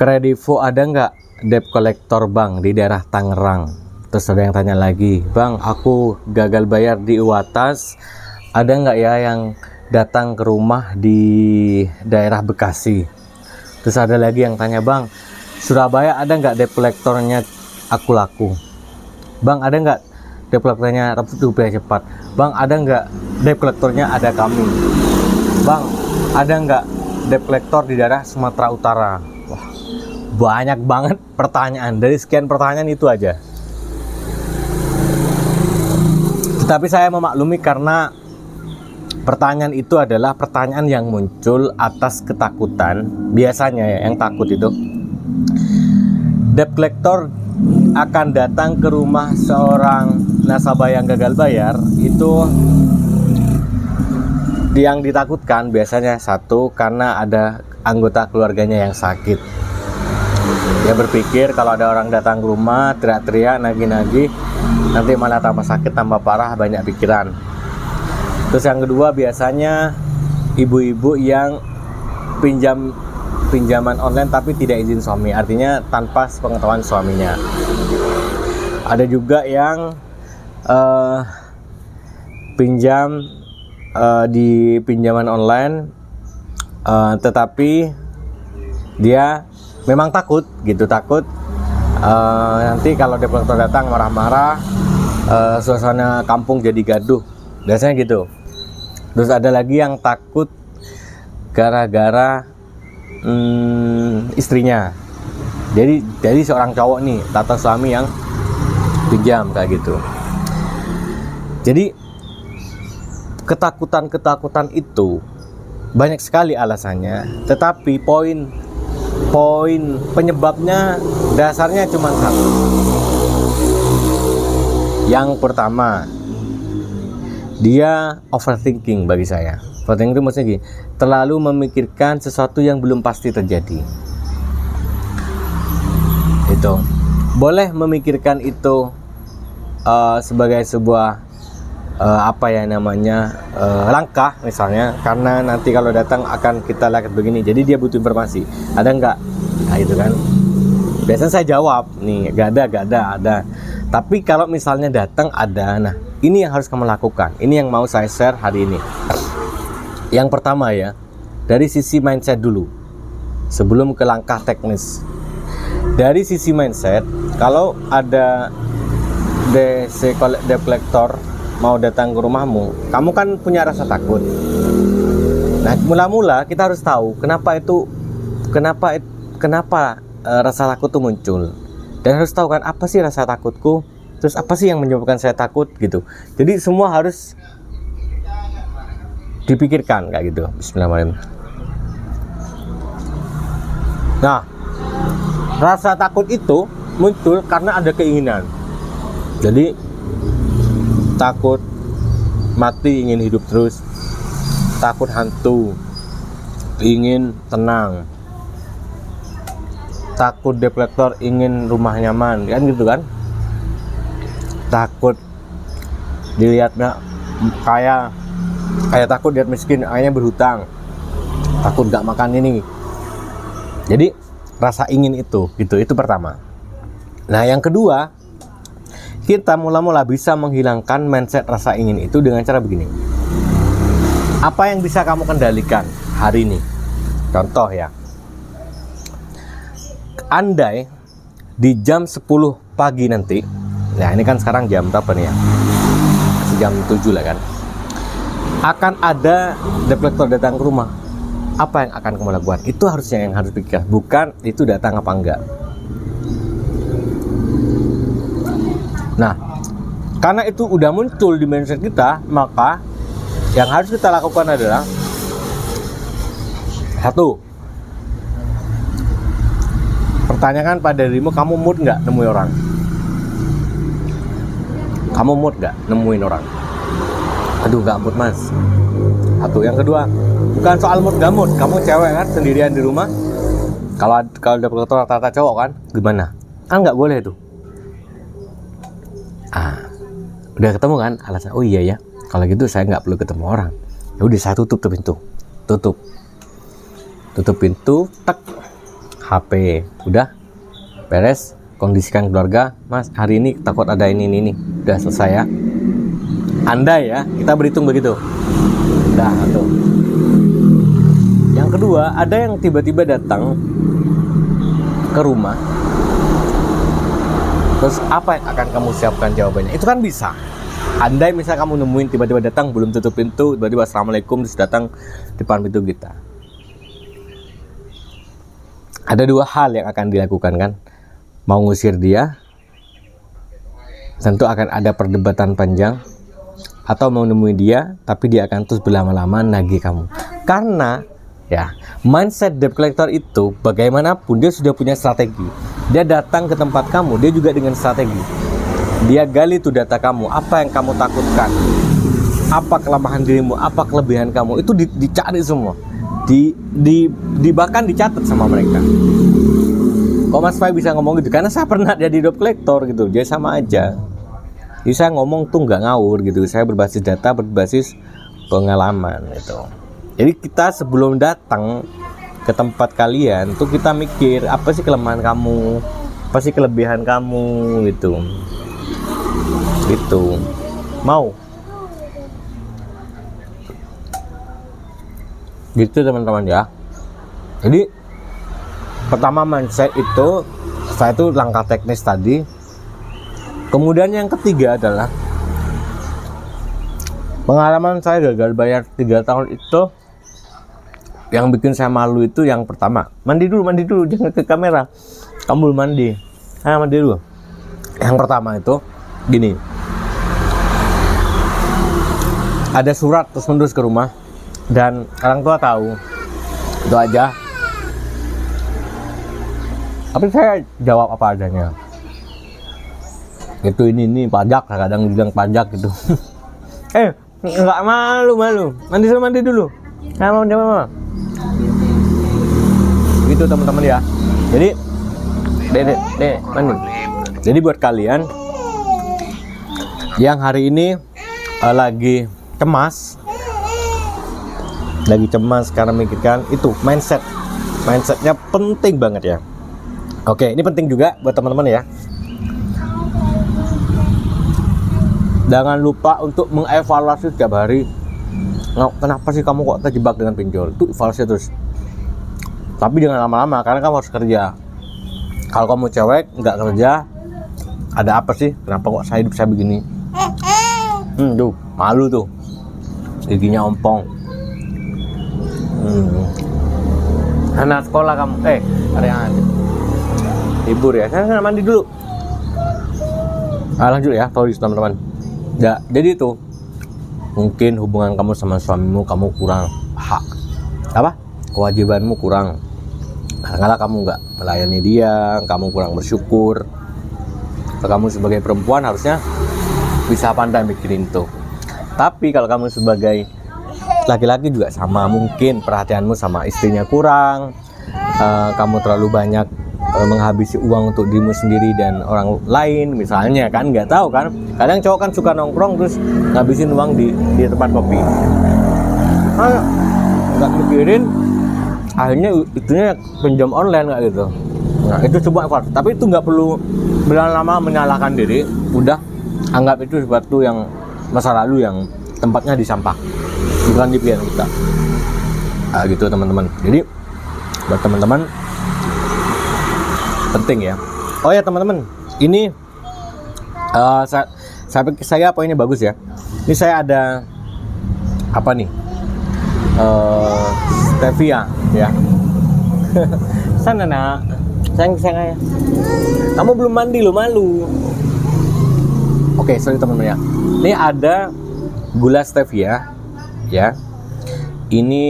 Kredivo ada nggak debt collector bang di daerah Tangerang? Terus ada yang tanya lagi, bang aku gagal bayar di Uwatas, ada nggak ya yang datang ke rumah di daerah Bekasi? Terus ada lagi yang tanya, bang Surabaya ada nggak debt collectornya aku laku? Bang ada nggak debt collectornya rupiah cepat? Bang ada nggak debt collectornya ada kami? Bang ada nggak debt collector di daerah Sumatera Utara? Wah, banyak banget pertanyaan. Dari sekian pertanyaan itu aja. Tetapi saya memaklumi karena pertanyaan itu adalah pertanyaan yang muncul atas ketakutan. Biasanya ya, yang takut itu debt collector akan datang ke rumah seorang nasabah yang gagal bayar. Itu yang ditakutkan biasanya satu, karena ada anggota keluarganya yang sakit. Dia berpikir kalau ada orang datang ke rumah teriak-teriak, nagih-nagih, nanti malah tambah sakit, tambah parah, banyak pikiran. Terus yang kedua biasanya ibu-ibu yang pinjaman online tapi tidak izin suami, artinya tanpa sepengetahuan suaminya. Ada juga yang pinjam di pinjaman online, tetapi dia memang takut gitu, nanti kalau debt collector datang marah-marah, suasana kampung jadi gaduh, biasanya gitu. Terus ada lagi yang takut gara-gara istrinya, jadi seorang cowok nih tata suami yang pinjam kayak gitu. Jadi ketakutan itu banyak sekali alasannya, tetapi poin penyebabnya dasarnya cuma satu. Yang pertama, dia overthinking. Bagi saya overthinking itu maksudnya gini, terlalu memikirkan sesuatu yang belum pasti terjadi. Itu boleh memikirkan itu sebagai sebuah langkah misalnya, karena nanti kalau datang akan kita lihat begini, jadi dia butuh informasi, ada nggak, nah itu kan biasanya saya jawab nih, gak ada. Tapi kalau misalnya datang ada, nah ini yang harus kamu lakukan, ini yang mau saya share hari ini. Yang pertama ya, dari sisi mindset dulu sebelum ke langkah teknis. Dari sisi mindset, kalau ada debt collector mau datang ke rumahmu, kamu kan punya rasa takut. Nah, mula-mula kita harus tahu kenapa rasa takut itu muncul, dan harus tahu kan apa sih rasa takutku, terus apa sih yang menyebabkan saya takut gitu. Jadi semua harus dipikirkan kayak gitu. Bismillahirrahmanirrahim. Nah, rasa takut itu muncul karena ada keinginan. Jadi takut mati, ingin hidup terus. Takut hantu, ingin tenang. Takut debt collector, ingin rumah nyaman, kan gitu kan. Takut dilihatnya kaya, takut lihat miskin, akhirnya berhutang. Takut gak makan ini. Jadi rasa ingin itu pertama. Nah, yang kedua, kita mula-mula bisa menghilangkan mindset rasa ingin itu dengan cara begini. Apa yang bisa kamu kendalikan hari ini? Contoh ya, andai di jam 10 pagi nanti, nah ini kan sekarang jam berapa nih ya? Masih jam 7 lah kan. Akan ada debt collector datang ke rumah. Apa yang akan kamu lakukan? Itu harusnya yang harus pikir, bukan itu datang apa enggak. Nah, karena itu udah muncul di mindset kita, maka yang harus kita lakukan adalah satu, pertanyakan pada dirimu, kamu mood nggak nemuin orang? Kamu mood nggak nemuin orang? Aduh, nggak mood mas. Satu. Yang kedua, bukan soal mood nggak mood. Kamu cewek kan, sendirian di rumah. Kalau debt collector rata-rata cowok kan, gimana? Kan nggak boleh tuh. Udah ketemu kan alasan, oh iya ya, kalau gitu saya nggak perlu ketemu orang. Ya udah, saya tutup pintu, tak, HP, udah beres. Kondisikan keluarga, Mas hari ini takut ada ini, udah selesai ya. Andai ya, kita berhitung begitu. Udah tuh. Yang kedua, ada yang tiba-tiba datang ke rumah. Terus apa yang akan kamu siapkan jawabannya? Itu kan bisa. Andai misal kamu nemuin tiba-tiba datang, belum tutup pintu, tiba-tiba assalamualaikum, terus datang depan pintu kita. Ada dua hal yang akan dilakukan kan. Mau ngusir dia, tentu akan ada perdebatan panjang. Atau mau nemuin dia, tapi dia akan terus berlama-lama nagih kamu. Karena ya, mindset debt collector itu bagaimanapun dia sudah punya strategi. Dia datang ke tempat kamu, dia juga dengan strategi. Dia gali tuh data kamu, apa yang kamu takutkan, apa kelemahan dirimu, apa kelebihan kamu, itu dicari semua. Bahkan dicatat sama mereka. Kok Mas Fai bisa ngomong gitu? Karena saya pernah jadi debt collector gitu, jadi sama aja. Jadi saya ngomong tuh nggak ngawur gitu, saya berbasis data, berbasis pengalaman gitu. Jadi kita sebelum datang ke tempat kalian tuh kita mikir apa sih kelemahan kamu, apa sih kelebihan kamu gitu. Gitu. Mau? Gitu teman-teman ya. Jadi pertama mindset itu, saya itu langkah teknis tadi. Kemudian yang ketiga adalah pengalaman saya gagal bayar 3 tahun itu. Yang bikin saya malu itu yang pertama, mandi dulu, jangan ke kamera. Kamu belum mandi. Mandi dulu. Yang pertama itu gini. Ada surat terus menerus ke rumah dan orang tua tahu. Itu aja. Tapi saya jawab apa adanya. Itu ini pajak, kadang bilang pajak gitu. Enggak malu. Mandi dulu. Mama. Gitu teman-teman ya. Jadi Dek, mandi. Jadi buat kalian yang hari ini lagi cemas karena mikirkan itu mindsetnya penting banget ya. Oke, ini penting juga buat teman-teman ya. Jangan lupa untuk mengevaluasi setiap hari. Kenapa sih kamu kok terjebak dengan pinjol? Itu evaluasi terus. Tapi jangan lama-lama, karena kamu harus kerja. Kalau kamu cewek nggak kerja, ada apa sih? Kenapa kok hidup saya begini? Tuh, malu tuh. Giginya ompong. Anak sekolah kamu, ada yang ada. Libur ya, saya mandi dulu. Lanjut ya, sorry teman-teman. Ya, jadi itu mungkin hubungan kamu sama suamimu, kamu kurang kewajibanmu kurang. Kadang-kadang kamu nggak melayani dia, kamu kurang bersyukur. Kamu sebagai perempuan harusnya bisa pandai mikirin itu. Tapi kalau kamu sebagai laki-laki juga sama, mungkin perhatianmu sama istrinya kurang. Kamu terlalu banyak menghabisi uang untuk dirimu sendiri dan orang lain misalnya kan, nggak tahu kan, kadang cowok kan suka nongkrong terus ngabisin uang di tempat kopi, nggak mikirin, akhirnya itunya pinjam online nggak gitu. Nah itu coba evaluasi, tapi itu nggak perlu berlama-lama menyalahkan diri, udah anggap itu sesuatu yang masa lalu yang tempatnya di sampah, bukan di pilihan kita. Gitu teman-teman. Jadi buat teman-teman penting ya. Oh ya teman-teman, ini saya apa ini bagus ya. Ini saya ada apa nih? Stevia ya. Sana nak, sayang ya. Kamu belum mandi lo, malu. Oke, sorry teman-teman ya. Ini ada gula stevia ya. Ini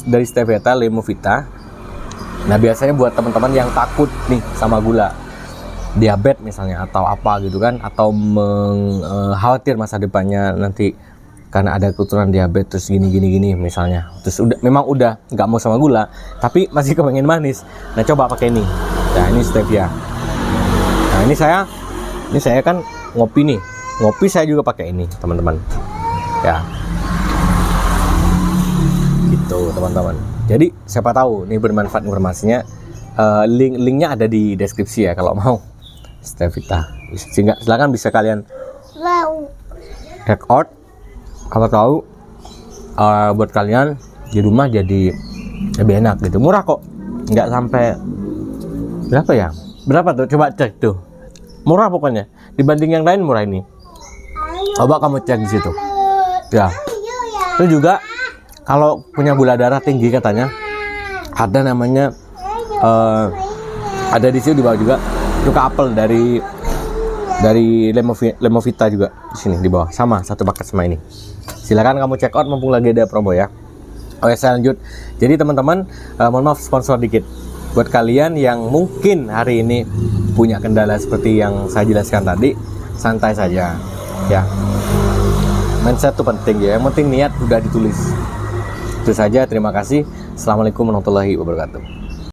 dari Stevia Lemovita. Nah biasanya buat teman-teman yang takut nih sama gula, diabetes misalnya atau apa gitu kan, atau khawatir masa depannya nanti karena ada keturunan diabetes gini misalnya, terus memang udah nggak mau sama gula tapi masih kepengen manis, nah coba pakai ini. Nah ini stevia. Nah ini saya kan ngopi saya juga pakai ini teman-teman ya, gitu teman-teman. Jadi siapa tahu nih bermanfaat informasinya, Linknya ada di deskripsi ya kalau mau. Stevita. Silakan bisa kalian check out. Kalau tahu buat kalian di rumah jadi lebih enak gitu. Murah kok. Nggak sampai berapa ya? Berapa tuh? Coba cek tuh. Murah pokoknya. Dibanding yang lain murah ini. Coba kamu cek di situ. Ya. Itu juga kalau punya gula darah tinggi katanya ada namanya ada di sini di bawah juga cuka apel dari Lemovita juga di sini di bawah, sama satu paket sama ini. Silakan kamu check out mumpung lagi ada promo ya. Oke, saya lanjut. Jadi teman-teman, mohon maaf sponsor dikit. Buat kalian yang mungkin hari ini punya kendala seperti yang saya jelaskan tadi, santai saja ya. Mindset itu penting ya. Yang penting niat udah ditulis. Itu saja. Terima kasih. Assalamualaikum warahmatullahi wabarakatuh.